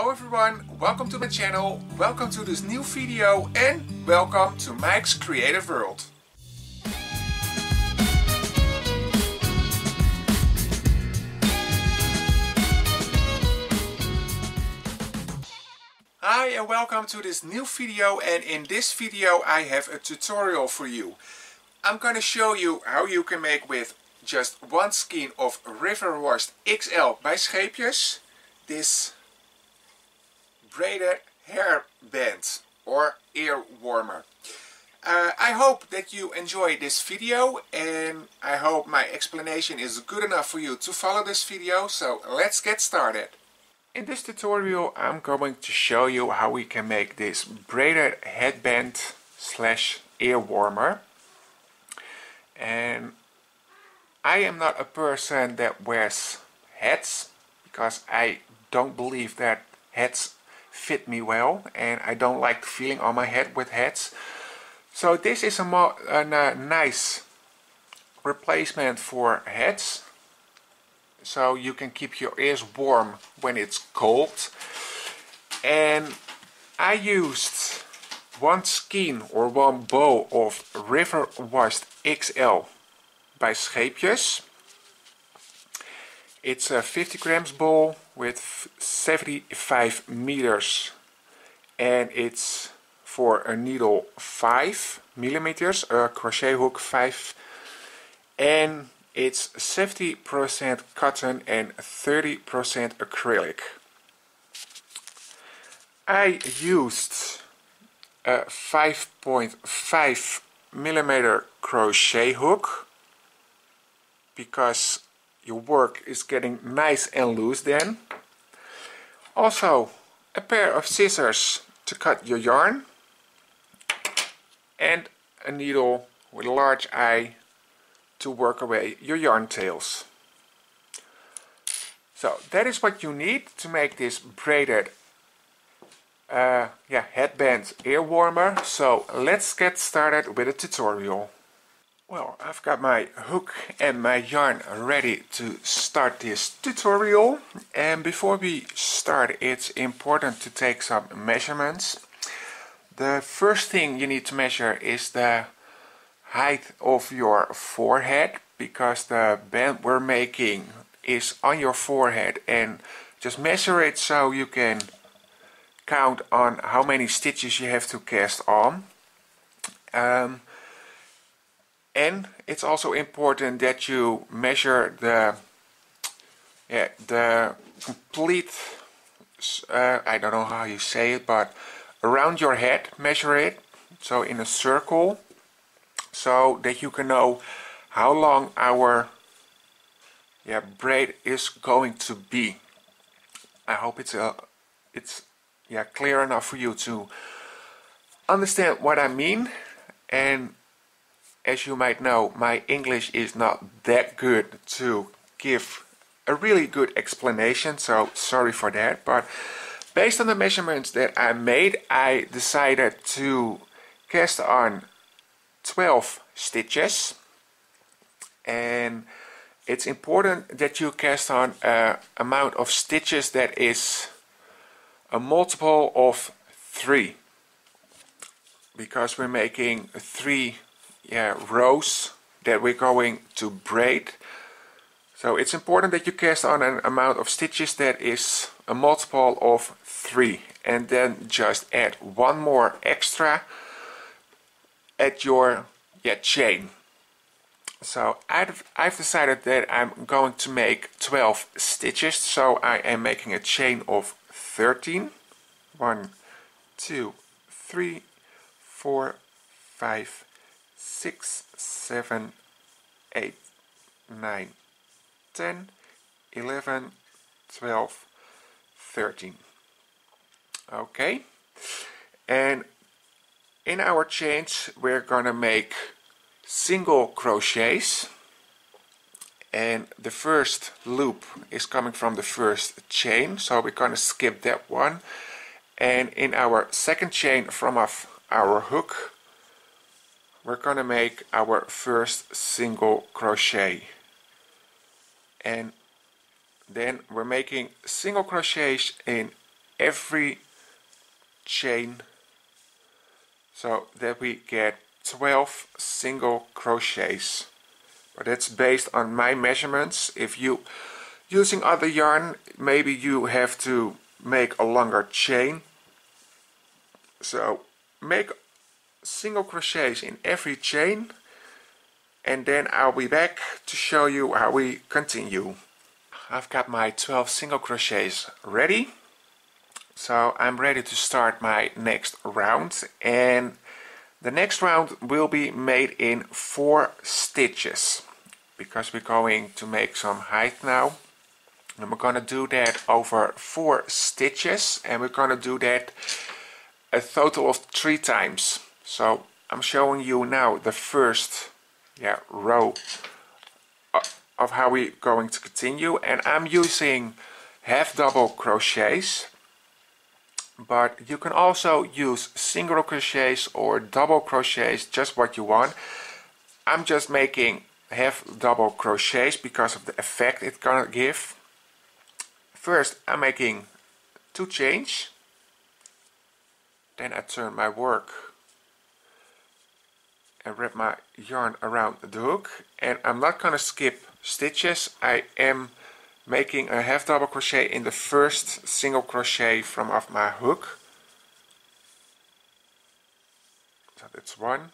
Hello everyone, welcome to my channel, welcome to this new video and welcome to Mike's Creative World. Hi and welcome to this new video, and in this video I have a tutorial for you. I'm gonna show you how you can make with just one skein of Riverwashed XL by Scheepjes this braided hairband or ear warmer. I hope that you enjoy this video, and I hope my explanation is good enough for you to follow this video, so let's get started. In this tutorial I'm going to show you how we can make this braided headband slash ear warmer. And I am not a person that wears hats because I don't believe that hats fit me well, and I don't like the feeling on my head with hats. So this is a nice replacement for hats, so you can keep your ears warm when it's cold. And I used one skein or one bow of Riverwashed XL by Scheepjes. It's a 50 grams ball with 75 meters, and it's for a needle 5 millimeters, a crochet hook 5, and it's 70% cotton and 30% acrylic. I used a 5.5 millimeter crochet hook because your work is getting nice and loose then. Also a pair of scissors to cut your yarn, and a needle with a large eye to work away your yarn tails. So that is what you need to make this braided headband ear warmer. So let's get started with a tutorial. Well, I've got my hook and my yarn ready to start this tutorial, and before we start it's important to take some measurements. The first thing you need to measure is the height of your forehead, because the band we're making is on your forehead, and just measure it so you can count on how many stitches you have to cast on. And it's also important that you measure the complete, I don't know how you say it, but around your head, measure it, so in a circle, so that you can know how long our braid is going to be. I hope it's clear enough for you to understand what I mean. And as you might know, my English is not that good to give a really good explanation, so sorry for that. But based on the measurements that I made, I decided to cast on 12 stitches. And it's important that you cast on an amount of stitches that is a multiple of 3, because we're making 3 rows that we're going to braid. So it's important that you cast on an amount of stitches that is a multiple of 3, and then just add one more extra at your chain. So I've decided that I'm going to make 12 stitches, so I am making a chain of 13. 1, 2, 3, 4, 5, 6, 7, 8, 9, 10, 11, 12, 13. Okay, and in our chains we're gonna make single crochets, and the first loop is coming from the first chain, so we're gonna skip that one. And in our second chain from our hook, we're gonna make our first single crochet, and then we're making single crochets in every chain, so that we get 12 single crochets. But that's based on my measurements. If you using other yarn, maybe you have to make a longer chain. So make single crochets in every chain, and then I'll be back to show you how we continue. I've got my 12 single crochets ready, so I'm ready to start my next round, and the next round will be made in 4 stitches because we're going to make some height now, and we're going to do that over 4 stitches, and we're going to do that a total of 3 times. So I'm showing you now the first row of how we're going to continue, and I'm using half double crochets, but you can also use single crochets or double crochets, just what you want. I'm just making half double crochets because of the effect it's gonna give. First I'm making 2 chains, then I turn my work and wrap my yarn around the hook, and I'm not gonna skip stitches. I am making a half double crochet in the first single crochet from off my hook. So that's 1,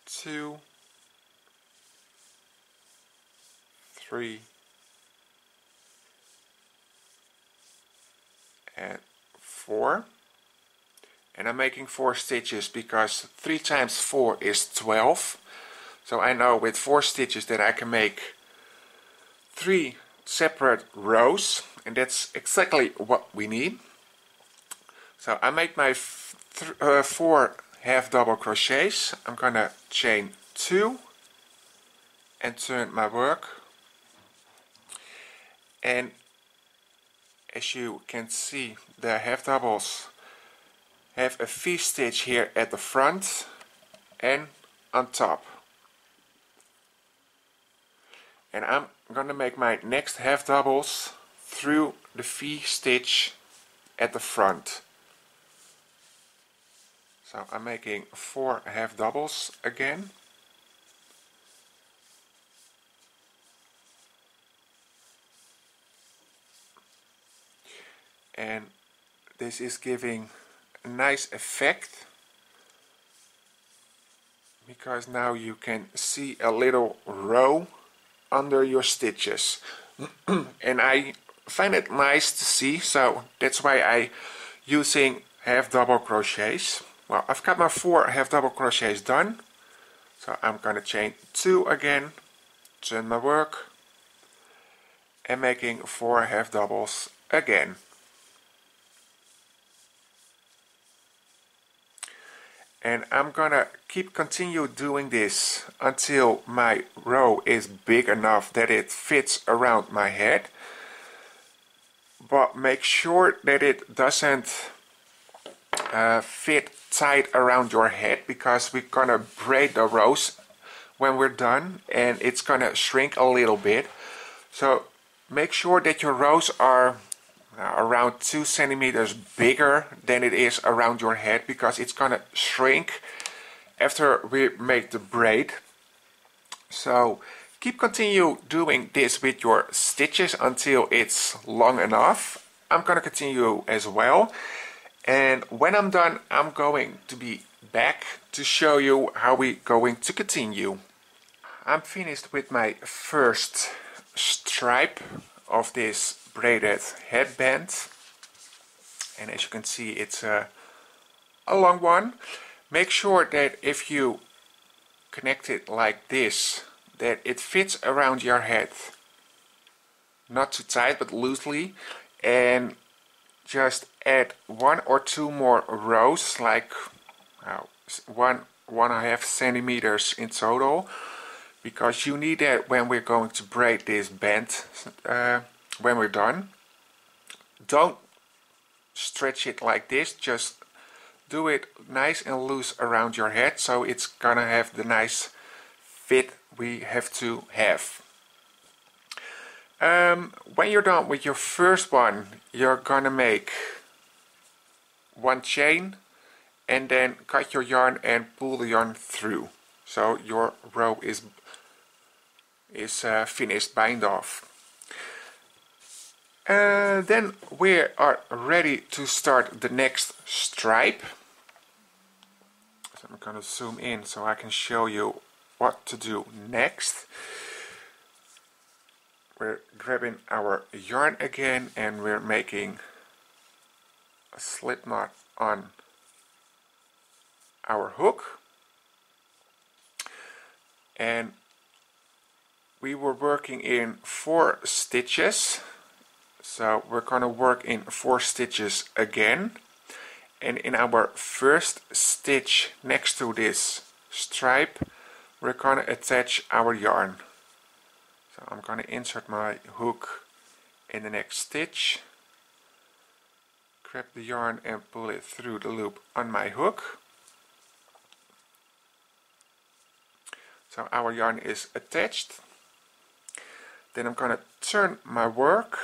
2, 3, and 4. And I'm making 4 stitches because 3 times 4 is 12. So I know with 4 stitches that I can make 3 separate rows, and that's exactly what we need. So I make my 4 half double crochets. I'm gonna chain 2 and turn my work, and as you can see, the half doubles have a V-stitch here at the front and on top. And I'm gonna make my next half doubles through the V-stitch at the front. So I'm making 4 half doubles again. And this is giving a nice effect, because now you can see a little row under your stitches. And I find it nice to see, so that's why I using half double crochets. Well, I've got my 4 half double crochets done, so I'm gonna chain 2 again, turn my work, and making 4 half doubles again. And I'm gonna continue doing this until my row is big enough that it fits around my head. But make sure that it doesn't fit tight around your head, because we're gonna braid the rows when we're done, and it's gonna shrink a little bit. So make sure that your rows are around 2 centimeters bigger than it is around your head, because it's gonna shrink after we make the braid. So continue doing this with your stitches until it's long enough. I'm gonna continue as well, and when I'm done I'm going to be back to show you how we're going to continue. I'm finished with my first stripe of this braided headband, and as you can see it's a long one. Make sure that if you connect it like this, that it fits around your head, not too tight but loosely, and just add 1 or 2 more rows, like 1.5 centimeters in total, because you need that when we're going to braid this band when we're done. Don't stretch it like this, just do it nice and loose around your head, so it's gonna have the nice fit we have to have. When you're done with your first one, you're gonna make one chain and then cut your yarn and pull the yarn through, so your row is finished, bind off. Then we are ready to start the next stripe. So I'm gonna zoom in so I can show you what to do next. We're grabbing our yarn again and we're making a slip knot on our hook, and we were working in 4 stitches, so we're gonna work in 4 stitches again, and in our first stitch next to this stripe we're gonna attach our yarn. So I'm gonna insert my hook in the next stitch, grab the yarn and pull it through the loop on my hook. So our yarn is attached. Then I'm gonna turn my work,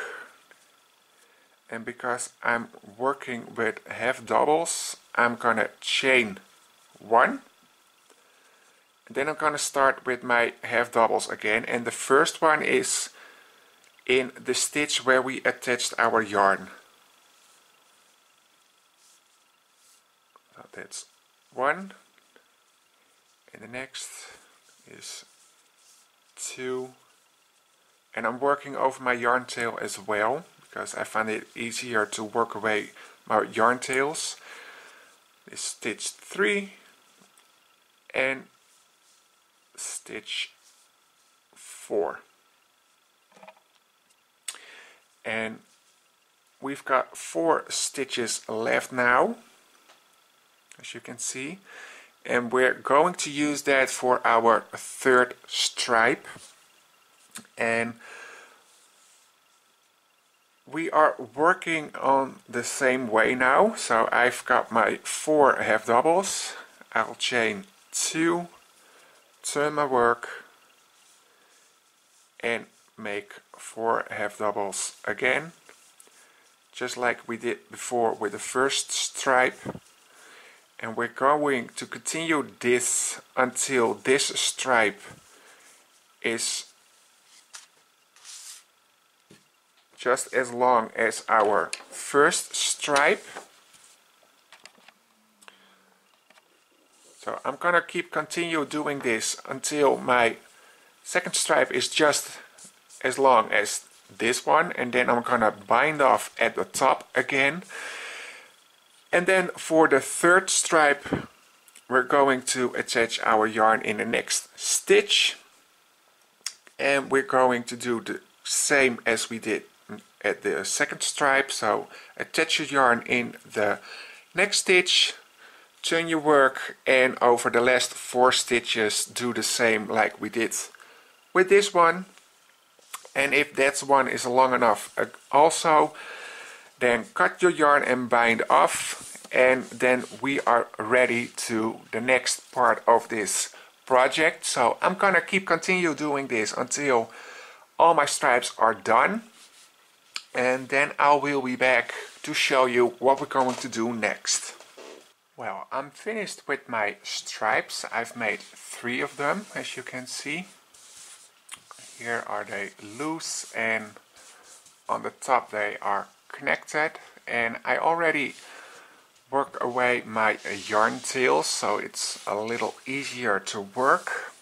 and because I'm working with half doubles, I'm gonna chain 1. And then I'm gonna start with my half doubles again, and the first one is in the stitch where we attached our yarn. So that's 1, and the next is 2, and I'm working over my yarn tail as well because I find it easier to work away my yarn tails. This stitch 3 and stitch 4, and we've got 4 stitches left now, as you can see, and we're going to use that for our third stripe. And we are working on the same way now. So I've got my 4 half doubles, I'll chain 2, turn my work and make 4 half doubles again, just like we did before with the first stripe. And we're going to continue this until this stripe is just as long as our first stripe. So I'm gonna continue doing this until my second stripe is just as long as this one, and then I'm gonna bind off at the top again. And then for the third stripe we're going to attach our yarn in the next stitch, and we're going to do the same as we did at the second stripe. So attach your yarn in the next stitch, turn your work, and over the last 4 stitches do the same like we did with this one. And if that one is long enough also, then cut your yarn and bind off, and then we are ready to the next part of this project. So I'm gonna continue doing this until all my stripes are done, and then I will be back to show you what we're going to do next. Well, I'm finished with my stripes. I've made 3 of them, as you can see. Here are they loose, and on the top they are connected, and I already worked away my yarn tails, so it's a little easier to work.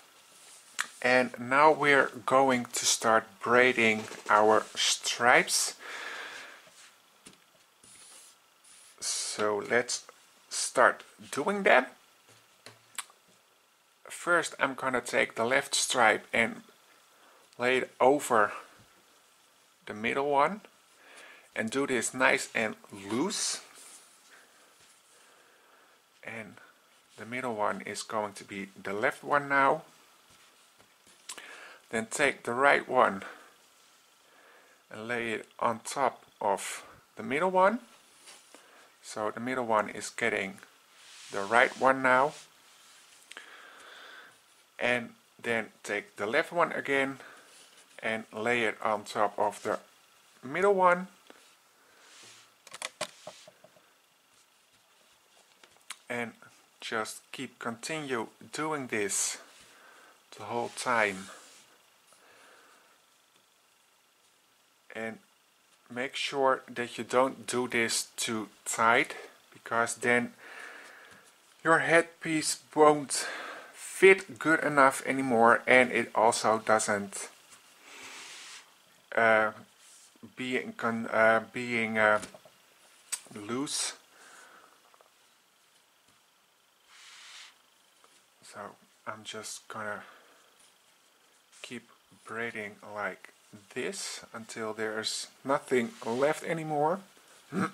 And now we're going to start braiding our stripes. So let's start doing that. First I'm gonna take the left stripe and lay it over the middle one and do this nice and loose, and the middle one is going to be the left one now. Then take the right one and lay it on top of the middle one, so the middle one is getting the right one now. And then take the left one again, and lay it on top of the middle one. And just continue doing this the whole time. And make sure that you don't do this too tight, because then your headpiece won't fit good enough anymore, and it also doesn't being loose. So I'm just gonna keep braiding like this until there's nothing left anymore. Yeah,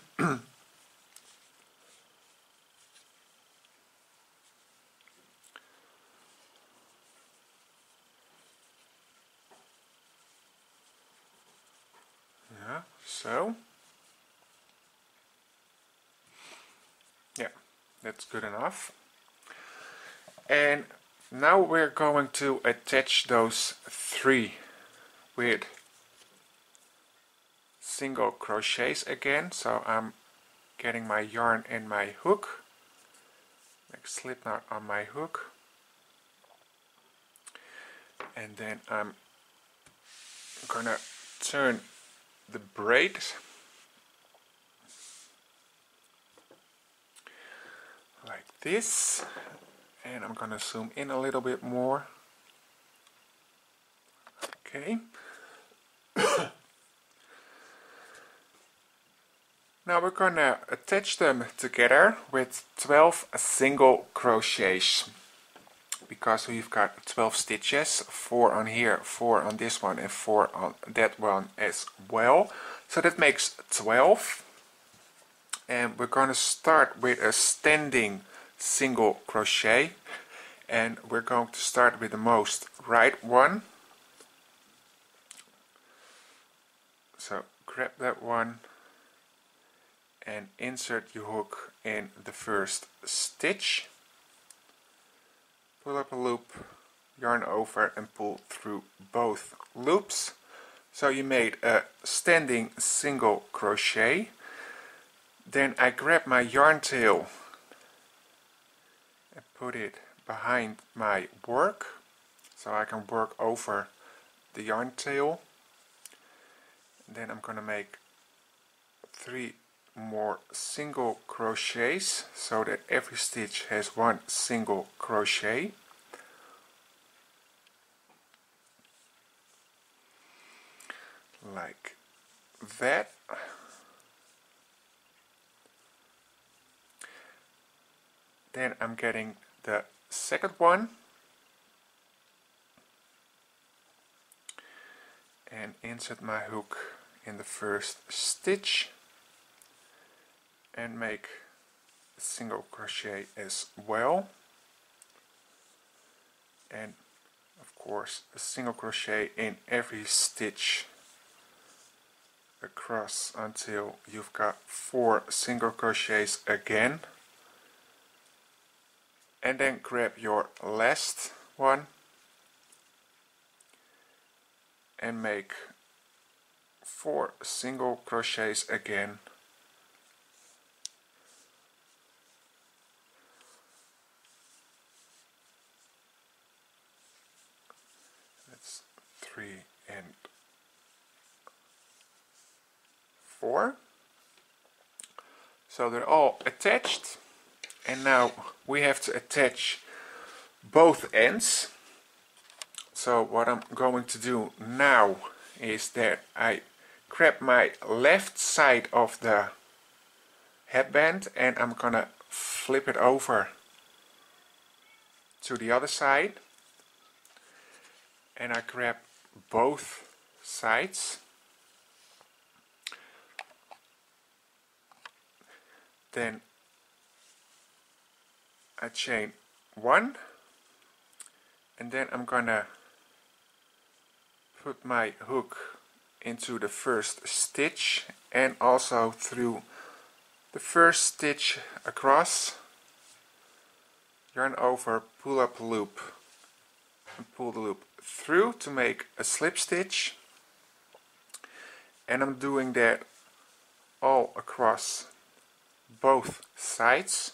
so yeah, that's good enough. And now we're going to attach those three with single crochets again. So I'm getting my yarn and my hook, make slip knot on my hook, and then I'm gonna turn the braid like this, and I'm gonna zoom in a little bit more. Okay. Now we're gonna attach them together with 12 single crochets, because we've got 12 stitches, 4 on here, 4 on this one, and 4 on that one as well. So that makes 12. And we're gonna start with a standing single crochet, and we're going to start with the most right one. So grab that one and insert your hook in the first stitch, pull up a loop, yarn over and pull through both loops. So you made a standing single crochet. Then I grab my yarn tail and put it behind my work, so I can work over the yarn tail. And then I'm gonna make 3 more single crochets, so that every stitch has 1 single crochet. Like that. Then I'm getting the second one and insert my hook in the first stitch and make a single crochet as well, and of course a single crochet in every stitch across until you've got 4 single crochets again. And then grab your last one and make 4 single crochets again. That's 3 and 4. So they're all attached. And now we have to attach both ends. So what I'm going to do now is that I grab my left side of the headband and I'm gonna flip it over to the other side, and I grab both sides. Then I chain 1, and then I'm gonna put my hook into the first stitch and also through the first stitch across, yarn over, pull up a loop and pull the loop through to make a slip stitch, and I'm doing that all across both sides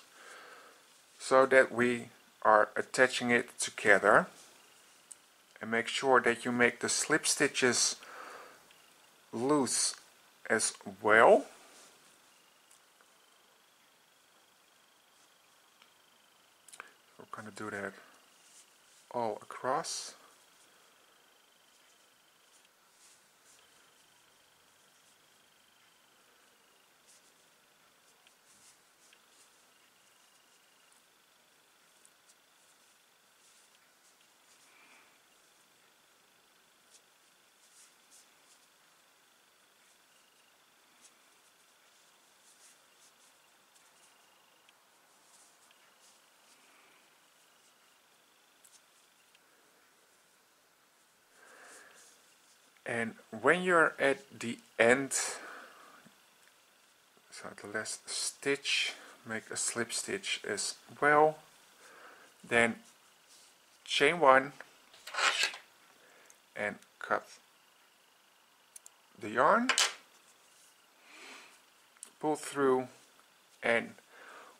so that we are attaching it together. And make sure that you make the slip stitches loose as well. So we're going to do that all across. And when you're at the end, so the last stitch, make a slip stitch as well. Then chain 1 and cut the yarn, pull through and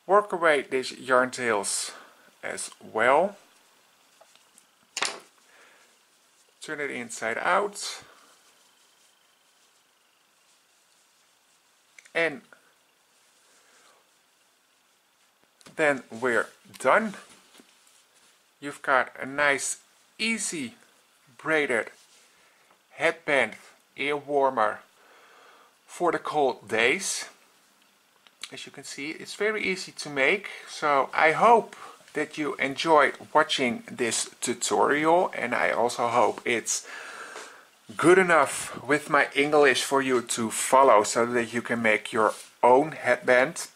work away these yarn tails as well. Turn it inside out. And then we're done. You've got a nice, easy braided headband ear warmer for the cold days. As you can see, it's very easy to make. So I hope that you enjoyed watching this tutorial, and I also hope it's good enough with my English for you to follow so that you can make your own headband.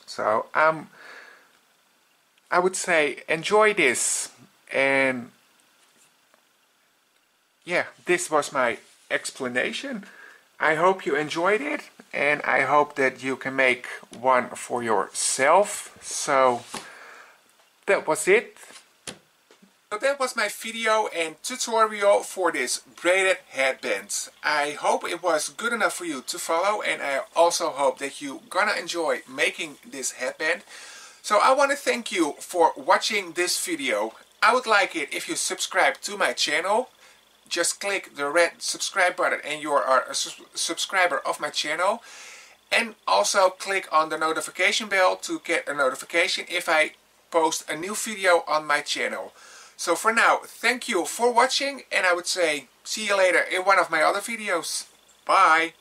So I would say enjoy this, and yeah, this was my explanation. I hope you enjoyed it, and I hope that you can make one for yourself. So that was it. So that was my video and tutorial for this braided headband. I hope it was good enough for you to follow, and I also hope that you're gonna enjoy making this headband. So I want to thank you for watching this video. I would like it if you subscribe to my channel. Just click the red subscribe button and you are a subscriber of my channel. And also click on the notification bell to get a notification if I post a new video on my channel. So for now, thank you for watching, and I would say see you later in one of my other videos. Bye!